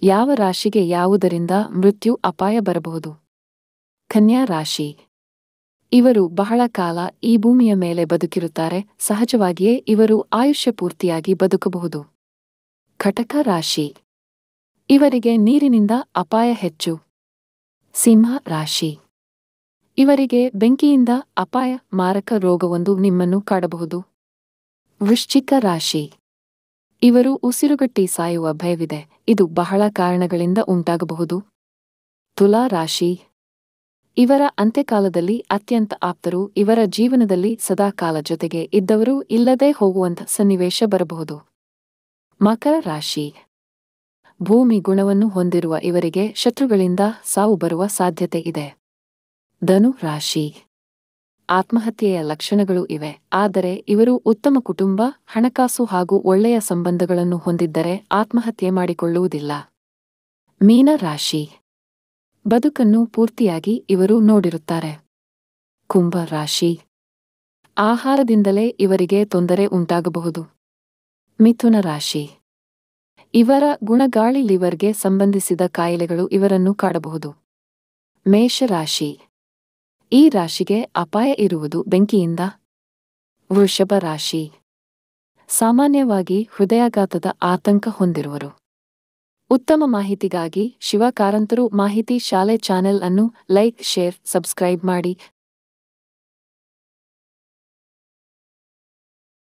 ಯಾವ ರಾಶಿಗೆ ಯಾವುದರಿಂದ ಮೃತ್ಯು ಅಪಾಯ ಬರಬಹುದು? ಕನ್ಯಾ ರಾಶಿ. ಇವರು ಬಹಳ ಕಾಲ ಈ ಭೂಮಿಯ ಮೇಲೆ ಬದುಕಿರುತ್ತಾರೆ. ಸಹಜವಾಗಿಯೇ ಇವರು ಆಯುಷ್ಯ ಪೂರ್ತಿಯಾಗಿ ಬದುಕಬಹುದು. ಕಟಕ ರಾಶಿ. ಇವರಿಗೆ ನೀರಿನಿಂದ ಅಪಾಯ ಹೆಚ್ಚು. ಸಿಂಹ ರಾಶಿ. ಇವರಿಗೆ ಬೆಂಕಿಯಿಂದ ಅಪಾಯ, ಮಾರಕ ರೋಗವೊಂದು ನಿಮ್ಮನ್ನು ಕಾಡಬಹುದು. ವೃಶ್ಚಿಕ ರಾಶಿ. ಇವರು ಉಸಿರುಗಟ್ಟಿ ಸಾಯುವ ಭಯವಿದೆ. ಇದು ಬಹಳ ಕಾರಣಗಳಿಂದ ಉಂಟಾಗಬಹುದು. ತುಲಾ ರಾಶಿ. ಇವರ ಅಂತ್ಯಕಾಲದಲ್ಲಿ ಅತ್ಯಂತ ಆಪ್ತರು ಇವರ ಜೀವನದಲ್ಲಿ ಸದಾಕಾಲ ಜೊತೆಗೆ ಇದ್ದವರು ಇಲ್ಲದೆ ಹೋಗುವಂಥ ಸನ್ನಿವೇಶ ಬರಬಹುದು. ಮಕರ ರಾಶಿ. ಭೂಮಿ ಗುಣವನ್ನು ಹೊಂದಿರುವ ಇವರಿಗೆ ಶತ್ರುಗಳಿಂದ ಸಾವು ಬರುವ ಸಾಧ್ಯತೆ ಇದೆ. ಧನು ರಾಶಿ. ಆತ್ಮಹತ್ಯೆಯ ಲಕ್ಷಣಗಳು ಇವೆ, ಆದರೆ ಇವರು ಉತ್ತಮ ಕುಟುಂಬ, ಹಣಕಾಸು ಹಾಗೂ ಒಳ್ಳೆಯ ಸಂಬಂಧಗಳನ್ನು ಹೊಂದಿದ್ದರೆ ಆತ್ಮಹತ್ಯೆ ಮಾಡಿಕೊಳ್ಳುವುದಿಲ್ಲ. ಮೀನ ರಾಶಿ. ಬದುಕನ್ನು ಪೂರ್ತಿಯಾಗಿ ಇವರು ನೋಡಿರುತ್ತಾರೆ. ಕುಂಭ ರಾಶಿ. ಆಹಾರದಿಂದಲೇ ಇವರಿಗೆ ತೊಂದರೆ ಉಂಟಾಗಬಹುದು. ಮಿಥುನ ರಾಶಿ. ಇವರ ಗುಣಗಾಳಿ ಲಿವರ್ಗೆ ಸಂಬಂಧಿಸಿದ ಕಾಯಿಲೆಗಳು ಇವರನ್ನು ಕಾಡಬಹುದು. ಮೇಷರಾಶಿ. ಈ ರಾಶಿಗೆ ಅಪಾಯ ಇರುವುದು ಬೆಂಕಿಯಿಂದ. ವೃಷಭ ರಾಶಿ. ಸಾಮಾನ್ಯವಾಗಿ ಹೃದಯಾಘಾತದ ಆತಂಕ ಹೊಂದಿರುವರು. ಉತ್ತಮ ಮಾಹಿತಿಗಾಗಿ ಶಿವ ಕಾರಂತರು ಮಾಹಿತಿ ಶಾಲೆ ಚಾನೆಲ್ ಅನ್ನು ಲೈಕ್, ಶೇರ್, ಸಬ್ಸ್ಕ್ರೈಬ್ ಮಾಡಿ.